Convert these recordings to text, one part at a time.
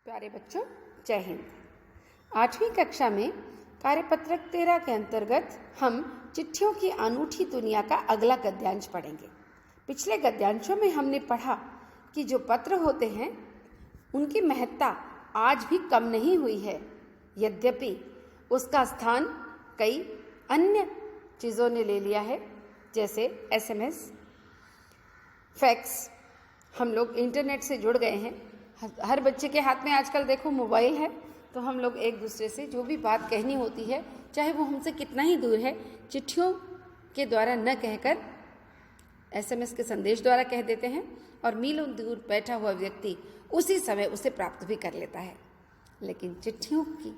प्यारे बच्चों, जय हिंद। 8वीं कक्षा में कार्यपत्रक 13 के अंतर्गत हम चिट्ठियों की अनूठी दुनिया का अगला गद्यांश पढ़ेंगे। पिछले गद्यांशों में हमने पढ़ा कि जो पत्र होते हैं उनकी महत्ता आज भी कम नहीं हुई है, यद्यपि उसका स्थान कई अन्य चीज़ों ने ले लिया है, जैसे SMS, फैक्स। हम लोग इंटरनेट से जुड़ गए हैं। हर बच्चे के हाथ में आजकल देखो मोबाइल है, तो हम लोग एक दूसरे से जो भी बात कहनी होती है, चाहे वो हमसे कितना ही दूर है, चिट्ठियों के द्वारा न कहकर SMS के संदेश द्वारा कह देते हैं और मीलों दूर बैठा हुआ व्यक्ति उसी समय उसे प्राप्त भी कर लेता है। लेकिन चिट्ठियों की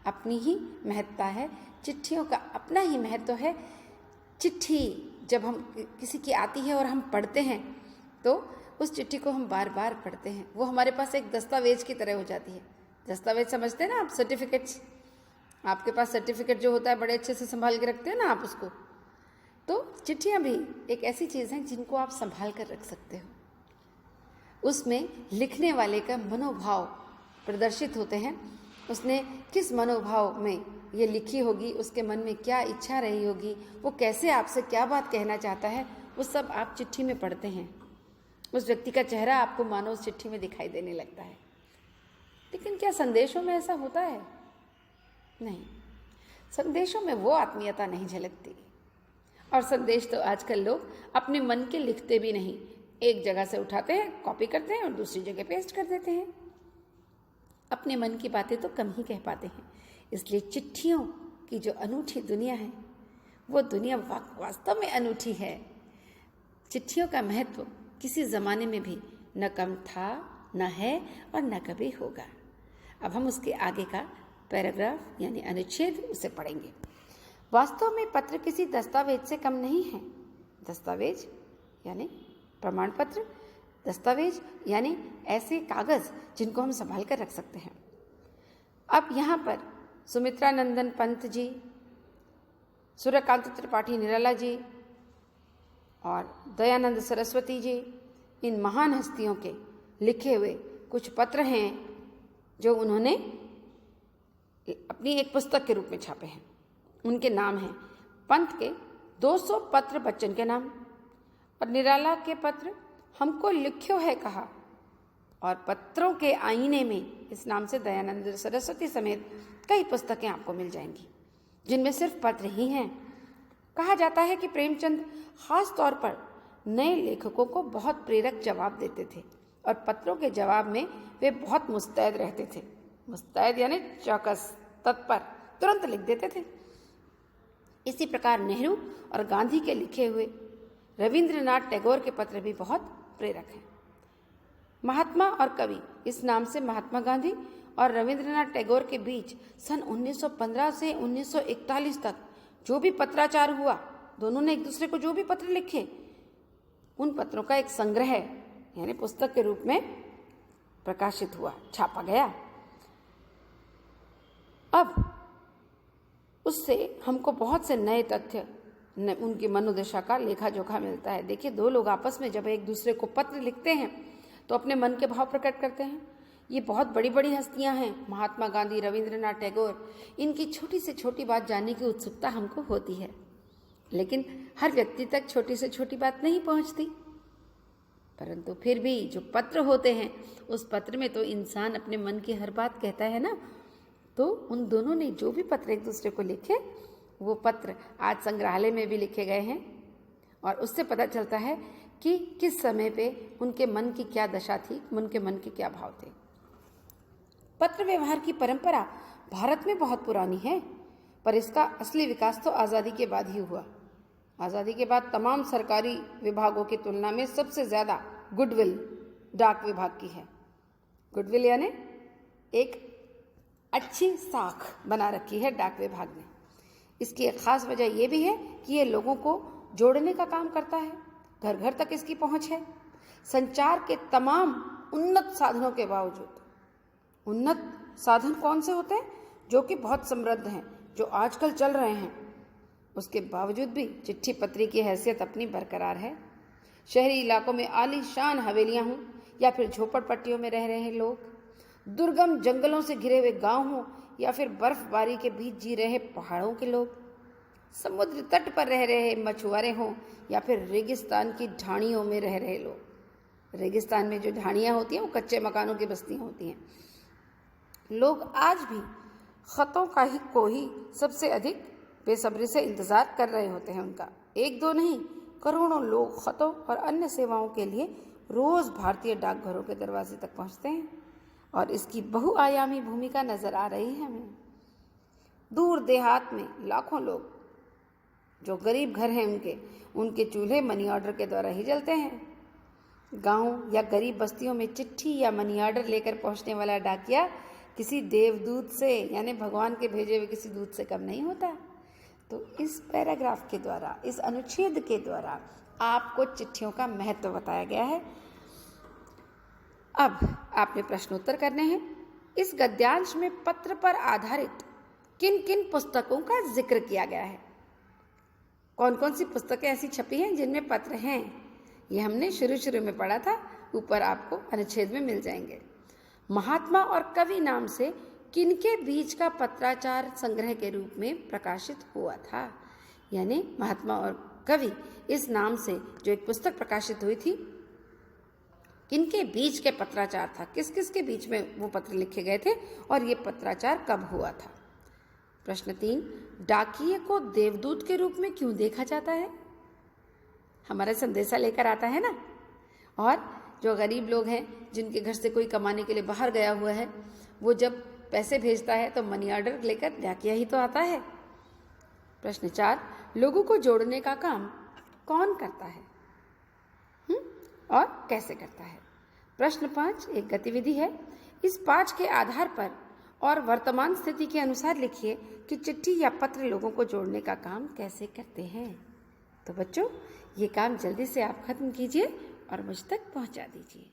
अपनी ही महत्ता है, चिट्ठियों का अपना ही महत्व है। चिट्ठी जब हम किसी की आती है और हम पढ़ते हैं तो उस चिट्ठी को हम बार बार पढ़ते हैं, वो हमारे पास एक दस्तावेज की तरह हो जाती है। दस्तावेज समझते हैं ना आप, सर्टिफिकेट्स। आपके पास सर्टिफिकेट जो होता है बड़े अच्छे से संभाल के रखते हैं ना आप उसको। तो चिट्ठियाँ भी एक ऐसी चीज़ हैं जिनको आप संभाल कर रख सकते हो। उसमें लिखने वाले का मनोभाव प्रदर्शित होते हैं। उसने किस मनोभाव में ये लिखी होगी, उसके मन में क्या इच्छा रही होगी, वो कैसे आपसे क्या बात कहना चाहता है, वो सब आप चिट्ठी में पढ़ते हैं। उस व्यक्ति का चेहरा आपको मानो उस चिट्ठी में दिखाई देने लगता है। लेकिन क्या संदेशों में ऐसा होता है? नहीं, संदेशों में वो आत्मीयता नहीं झलकती। और संदेश तो आजकल लोग अपने मन के लिखते भी नहीं, एक जगह से उठाते हैं, कॉपी करते हैं और दूसरी जगह पेस्ट कर देते हैं। अपने मन की बातें तो कम ही कह पाते हैं। इसलिए चिट्ठियों की जो अनूठी दुनिया है, वो दुनिया वास्तव में अनूठी है। चिट्ठियों का महत्व किसी ज़माने में भी न कम था, न है और न कभी होगा। अब हम उसके आगे का पैराग्राफ यानी अनुच्छेद उसे पढ़ेंगे। वास्तव में पत्र किसी दस्तावेज से कम नहीं है। दस्तावेज यानी प्रमाण पत्र, दस्तावेज यानी ऐसे कागज़ जिनको हम संभाल कर रख सकते हैं। अब यहाँ पर सुमित्रा नंदन पंत जी, सूर्यकांत त्रिपाठी निराला जी और दयानंद सरस्वती जी, इन महान हस्तियों के लिखे हुए कुछ पत्र हैं जो उन्होंने अपनी एक पुस्तक के रूप में छापे हैं। उनके नाम हैं पंत के 200 पत्र बच्चन के नाम, और निराला के पत्र हमको लिख्यो है कहा, और पत्रों के आईने में इस नाम से दयानंद सरस्वती समेत कई पुस्तकें आपको मिल जाएंगी जिनमें सिर्फ पत्र ही हैं। कहा जाता है कि प्रेमचंद खास तौर पर नए लेखकों को बहुत प्रेरक जवाब देते थे और पत्रों के जवाब में वे बहुत मुस्तैद रहते थे। मुस्तैद यानी चौकस, तत्पर, तुरंत लिख देते थे। इसी प्रकार नेहरू और गांधी के लिखे हुए रविंद्रनाथ टैगोर के पत्र भी बहुत प्रेरक हैं। महात्मा और कवि इस नाम से महात्मा गांधी और रविंद्रनाथ टैगोर के बीच सन 1915 से 1941 तक जो भी पत्राचार हुआ, दोनों ने एक दूसरे को जो भी पत्र लिखे, उन पत्रों का एक संग्रह यानी पुस्तक के रूप में प्रकाशित हुआ, छापा गया। अब उससे हमको बहुत से नए तथ्य, उनकी मनोदशा का लेखा जोखा मिलता है। देखिए, दो लोग आपस में जब एक दूसरे को पत्र लिखते हैं तो अपने मन के भाव प्रकट करते हैं। ये बहुत बड़ी बड़ी हस्तियां हैं, महात्मा गांधी, रविंद्रनाथ टैगोर। इनकी छोटी से छोटी बात जानने की उत्सुकता हमको होती है, लेकिन हर व्यक्ति तक छोटी से छोटी बात नहीं पहुंचती। परंतु फिर भी जो पत्र होते हैं, उस पत्र में तो इंसान अपने मन की हर बात कहता है ना। तो उन दोनों ने जो भी पत्र एक दूसरे को लिखे, वो पत्र आज संग्रहालय में भी लिखे गए हैं और उससे पता चलता है कि किस समय पे उनके मन की क्या दशा थी, उनके मन के क्या भाव थे। पत्र व्यवहार की परंपरा भारत में बहुत पुरानी है, पर इसका असली विकास तो आज़ादी के बाद ही हुआ। आज़ादी के बाद तमाम सरकारी विभागों की तुलना में सबसे ज़्यादा गुडविल डाक विभाग की है। गुडविल यानी एक अच्छी साख बना रखी है डाक विभाग ने। इसकी एक खास वजह यह भी है कि ये लोगों को जोड़ने का काम करता है, घर घर तक इसकी पहुंच है। संचार के तमाम उन्नत साधनों के बावजूद, उन्नत साधन कौन से होते हैं? जो कि बहुत समृद्ध हैं, जो आजकल चल रहे हैं, उसके बावजूद भी चिट्ठी पत्री की हैसियत अपनी बरकरार है। शहरी इलाकों में आलीशान हवेलियां हों या फिर झोपड़पट्टियों में रह रहे लोग, दुर्गम जंगलों से घिरे हुए गांव हों या फिर बर्फबारी के बीच जी रहे पहाड़ों के लोग, समुद्र तट पर रह रहे मछुआरे हों या फिर रेगिस्तान की ढाणियों में रह रहे लोग। रेगिस्तान में जो ढाणियाँ होती हैं वो कच्चे मकानों की बस्तियाँ होती हैं। लोग आज भी खतों को ही सबसे अधिक बेसब्री से इंतज़ार कर रहे होते हैं उनका। एक दो नहीं, करोड़ों लोग खतों और अन्य सेवाओं के लिए रोज़ भारतीय डाकघरों के दरवाजे तक पहुंचते हैं और इसकी बहुआयामी भूमिका नज़र आ रही है हमें। दूर देहात में लाखों लोग जो गरीब घर हैं उनके चूल्हे मनी ऑर्डर के द्वारा ही जलते हैं। गांव या गरीब बस्तियों में चिट्ठी या मनी ऑर्डर लेकर पहुंचने वाला डाकिया किसी देवदूत से यानी भगवान के भेजे हुए किसी दूत से कम नहीं होता। तो इस पैराग्राफ के द्वारा, इस अनुच्छेद के द्वारा आपको चिट्ठियों का महत्व बताया गया है। अब आपने प्रश्नोत्तर करने हैं। इस गद्यांश में पत्र पर आधारित किन किन पुस्तकों का जिक्र किया गया है? कौन कौन सी पुस्तकें ऐसी छपी हैं जिनमें पत्र हैं? ये हमने शुरू में पढ़ा था, ऊपर आपको अनुच्छेद में मिल जाएंगे। महात्मा और कवि नाम से किनके बीच का पत्राचार संग्रह के रूप में प्रकाशित हुआ था? यानी महात्मा और कवि इस नाम से जो एक पुस्तक प्रकाशित हुई थी, किनके बीच के पत्राचार था, किस किस के बीच में वो पत्र लिखे गए थे और ये पत्राचार कब हुआ था? प्रश्न 3, डाकिये को देवदूत के रूप में क्यों देखा जाता है? हमारा संदेशा लेकर आता है ना। और जो गरीब लोग हैं जिनके घर से कोई कमाने के लिए बाहर गया हुआ है, वो जब पैसे भेजता है तो मनी ऑर्डर लेकर डाकिया ही तो आता है। प्रश्न 4, लोगों को जोड़ने का काम कौन करता है और कैसे करता है? प्रश्न 5 एक गतिविधि है। इस पाठ के आधार पर और वर्तमान स्थिति के अनुसार लिखिए कि चिट्ठी या पत्र लोगों को जोड़ने का काम कैसे करते हैं। तो बच्चों, ये काम जल्दी से आप खत्म कीजिए और मुझ तक पहुंचा दीजिए।